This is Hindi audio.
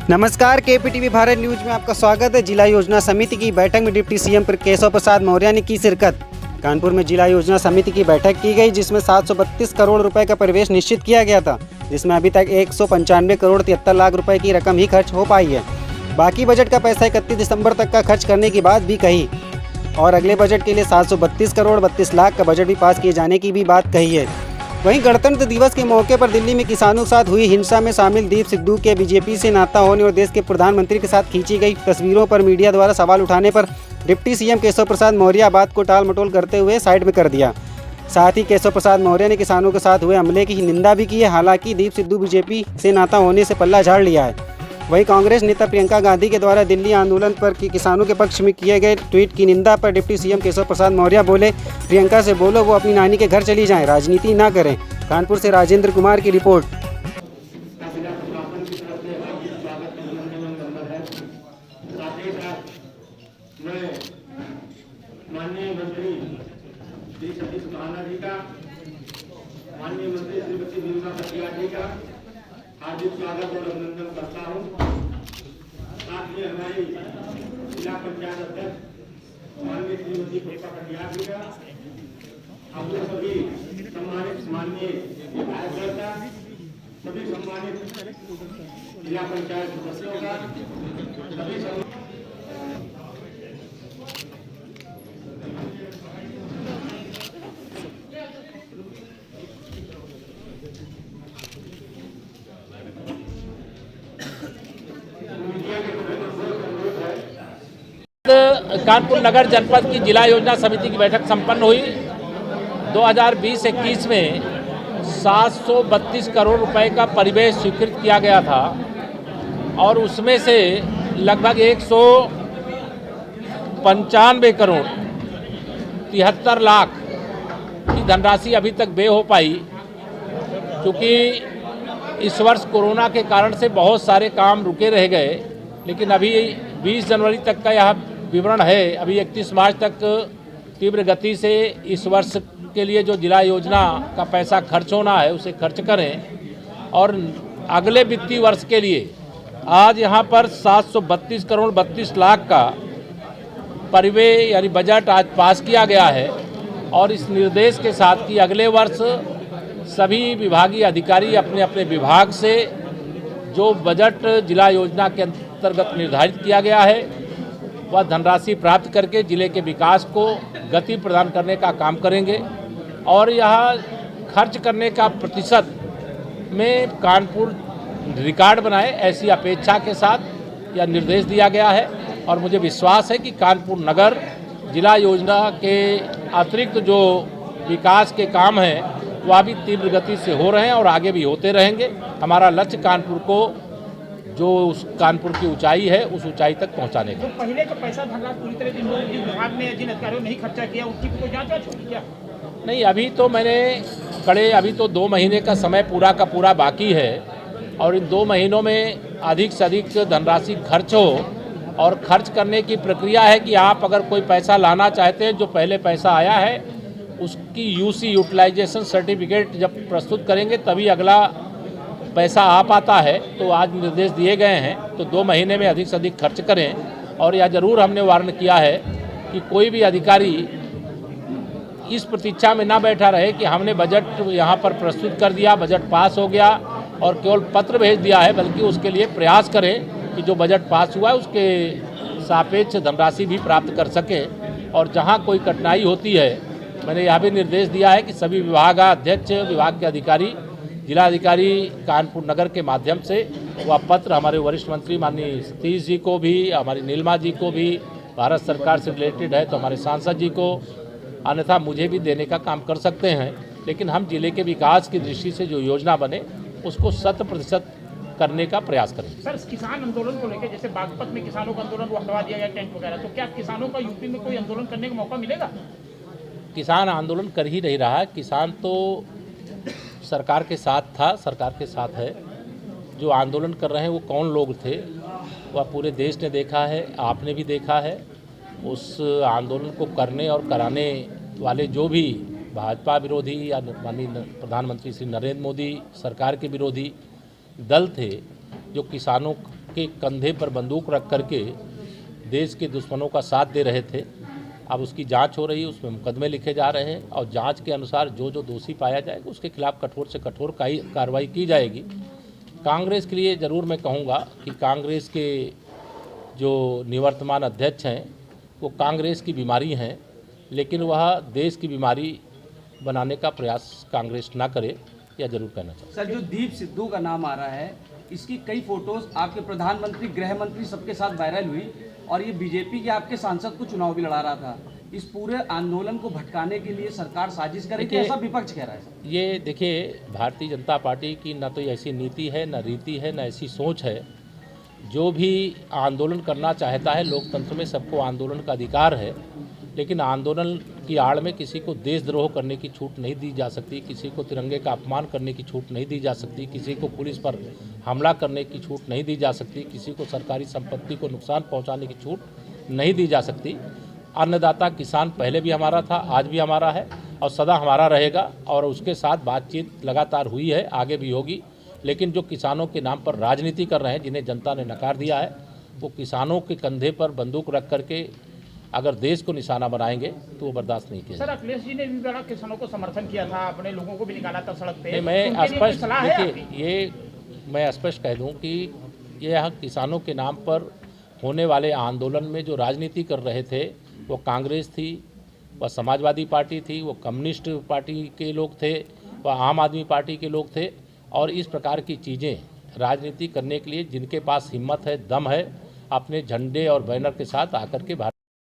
नमस्कार, केपीटीवी भारत न्यूज में आपका स्वागत है। जिला योजना समिति की बैठक में डिप्टी सीएम केशव प्रसाद मौर्य ने की शिरकत। कानपुर में जिला योजना समिति की बैठक की गई, जिसमें 732 करोड़ रुपए का परिवेश निश्चित किया गया था, जिसमें अभी तक 195 करोड़ 73 लाख रुपए की रकम ही खर्च हो पाई है। बाकी बजट का पैसा 31 दिसंबर तक का खर्च करने की बात भी कही और अगले बजट के लिए 732 करोड़ 32 लाख का बजट भी पास किए जाने की भी बात कही है। वहीं गणतंत्र दिवस के मौके पर दिल्ली में किसानों के साथ हुई हिंसा में शामिल दीप सिद्धू के बीजेपी से नाता होने और देश के प्रधानमंत्री के साथ खींची गई तस्वीरों पर मीडिया द्वारा सवाल उठाने पर डिप्टी सीएम केशव प्रसाद मौर्य बात को टाल मटोल करते हुए साइड में कर दिया। साथ ही केशव प्रसाद मौर्य ने किसानों के साथ हुए हमले की निंदा भी की है। हालांकि दीप सिद्धू बीजेपी से नाता होने से पल्ला झाड़ लिया है। वहीं कांग्रेस नेता प्रियंका गांधी के द्वारा दिल्ली आंदोलन पर किसानों के पक्ष में किए गए ट्वीट की निंदा पर डिप्टी सीएम केशव प्रसाद मौर्य बोले, प्रियंका से बोलो वो अपनी नानी के घर चली जाएं, राजनीति ना करें। कानपुर से राजेंद्र कुमार की रिपोर्ट। माननीय मंत्री श्री सतीश महाना जी का, माननीय मंत्री श्रीमती नीलमा कटियार जी का हार्दिक स्वागत और अभिनंदन करता हूँ। साथ में हमारी जिला पंचायत अध्यक्ष माननीय श्रीमती पुष्पा कटियार जी का, हम लोग सभी सम्मानित माननीय विधायक का, सभी सम्मानित जिला पंचायत सदस्यों का, सभी कानपुर नगर जनपद की जिला योजना समिति की बैठक संपन्न हुई। 2020-21 में 732 करोड़ रुपए का परिवेश स्वीकृत किया गया था और उसमें से लगभग 195 करोड़ 73 लाख की धनराशि अभी तक व्यय हो पाई। क्योंकि इस वर्ष कोरोना के कारण से बहुत सारे काम रुके रह गए, लेकिन अभी 20 जनवरी तक का यह विवरण है। अभी 31 मार्च तक तीव्र गति से इस वर्ष के लिए जो जिला योजना का पैसा खर्च होना है उसे खर्च करें और अगले वित्तीय वर्ष के लिए आज यहाँ पर 732 करोड़ 32 लाख का परिव्यय यानी बजट आज पास किया गया है और इस निर्देश के साथ कि अगले वर्ष सभी विभागीय अधिकारी अपने अपने विभाग से जो बजट जिला योजना के अंतर्गत निर्धारित किया गया है वह धनराशि प्राप्त करके जिले के विकास को गति प्रदान करने का काम करेंगे और यह खर्च करने का प्रतिशत में कानपुर रिकॉर्ड बनाए, ऐसी अपेक्षा के साथ यह निर्देश दिया गया है। और मुझे विश्वास है कि कानपुर नगर जिला योजना के अतिरिक्त जो विकास के काम हैं वह भी तीव्र गति से हो रहे हैं और आगे भी होते रहेंगे। हमारा लक्ष्य कानपुर को जो उस कानपुर की ऊंचाई है उस ऊंचाई तक पहुंचाने का। तो पहले जो पैसा धनराशि पूरी तरह जिस विभाग में जिन अधिकारियों ने नहीं खर्चा किया उसकी कोई जांच होगी क्या? नहीं, अभी तो 2 महीने का समय पूरा का पूरा बाकी है और इन 2 महीनों में अधिक से अधिक धनराशि खर्च हो और खर्च करने की प्रक्रिया है कि आप अगर कोई पैसा लाना चाहते हैं, जो पहले पैसा आया है उसकी यूसी यूटिलाइजेशन सर्टिफिकेट जब प्रस्तुत करेंगे तभी अगला पैसा आ पाता है। तो आज निर्देश दिए गए हैं तो 2 महीने में अधिक से अधिक खर्च करें। और यह जरूर हमने वार्न किया है कि कोई भी अधिकारी इस प्रतीक्षा में ना बैठा रहे कि हमने बजट यहाँ पर प्रस्तुत कर दिया, बजट पास हो गया और केवल पत्र भेज दिया है, बल्कि उसके लिए प्रयास करें कि जो बजट पास हुआ है उसके सापेक्ष धनराशि भी प्राप्त कर सकें। और जहाँ कोई कठिनाई होती है, मैंने यह भी निर्देश दिया है कि सभी विभागाध्यक्ष, विभाग के अधिकारी, जिलाधिकारी कानपुर नगर के माध्यम से वह पत्र हमारे वरिष्ठ मंत्री माननीय सतीश जी को भी, हमारी नीलमा जी को भी, भारत सरकार से रिलेटेड है तो हमारे सांसद जी को, अन्यथा मुझे भी देने का काम कर सकते हैं। लेकिन हम जिले के विकास की दृष्टि से जो योजना बने उसको 100% करने का प्रयास करेंगे। सर, किसान आंदोलन को लेकर जैसे बागपत में किसानों का आंदोलन हटवा दिया गया टेंट वगैरह, तो क्या किसानों का यूपी में कोई आंदोलन करने का मौका मिलेगा? किसान आंदोलन कर ही नहीं रहा है। किसान तो सरकार के साथ था, सरकार के साथ है। जो आंदोलन कर रहे हैं वो कौन लोग थे वह पूरे देश ने देखा है, आपने भी देखा है। उस आंदोलन को करने और कराने वाले जो भी भाजपा विरोधी या माननीय प्रधानमंत्री श्री नरेंद्र मोदी सरकार के विरोधी दल थे, जो किसानों के कंधे पर बंदूक रख करके देश के दुश्मनों का साथ दे रहे थे। अब उसकी जांच हो रही है, उसमें मुकदमे लिखे जा रहे हैं और जांच के अनुसार जो जो दोषी पाया जाएगा उसके खिलाफ कठोर से कठोर कार्रवाई की जाएगी। कांग्रेस के लिए ज़रूर मैं कहूँगा कि कांग्रेस के जो निवर्तमान अध्यक्ष हैं वो कांग्रेस की बीमारी हैं, लेकिन वह देश की बीमारी बनाने का प्रयास कांग्रेस ना करे, यह जरूर कहना चाहिए। सर, जो दीप सिद्धू का नाम आ रहा है, इसकी कई फोटोज आपके प्रधानमंत्री, गृह मंत्री सबके साथ वायरल हुई और ये बीजेपी के आपके सांसद को चुनाव भी लड़ा रहा था। इस पूरे आंदोलन को भटकाने के लिए सरकार साजिश करेगी, ऐसा विपक्ष कह रहा है सर। ये देखिए, भारतीय जनता पार्टी की न तो ऐसी नीति है, न रीति है, न ऐसी सोच है। जो भी आंदोलन करना चाहता है, लोकतंत्र में सबको आंदोलन का अधिकार है, लेकिन आंदोलन की आड़ में किसी को देशद्रोह करने की छूट नहीं दी जा सकती, किसी को तिरंगे का अपमान करने की छूट नहीं दी जा सकती, किसी को पुलिस पर हमला करने की छूट नहीं दी जा सकती, किसी को सरकारी संपत्ति को नुकसान पहुंचाने की छूट नहीं दी जा सकती। अन्नदाता किसान पहले भी हमारा था, आज भी हमारा है और सदा हमारा रहेगा, और उसके साथ बातचीत लगातार हुई है, आगे भी होगी। लेकिन जो किसानों के नाम पर राजनीति कर रहे हैं, जिन्हें जनता ने नकार दिया है, वो किसानों के कंधे पर बंदूक रख करके अगर देश को निशाना बनाएंगे तो वो बर्दाश्त नहीं किया। सर, अखिलेश जी ने भी बड़ा किसानों को समर्थन किया था, अपने लोगों को भी निकाला था सड़क पे। मैं स्पष्ट देखिए, ये मैं स्पष्ट कह दूं कि यह किसानों के नाम पर होने वाले आंदोलन में जो राजनीति कर रहे थे वो कांग्रेस थी, वह समाजवादी पार्टी थी, वो कम्युनिस्ट पार्टी के लोग थे, वह आम आदमी पार्टी के लोग थे। और इस प्रकार की चीज़ें राजनीति करने के लिए जिनके पास हिम्मत है, दम है, अपने झंडे और बैनर के साथ आकर के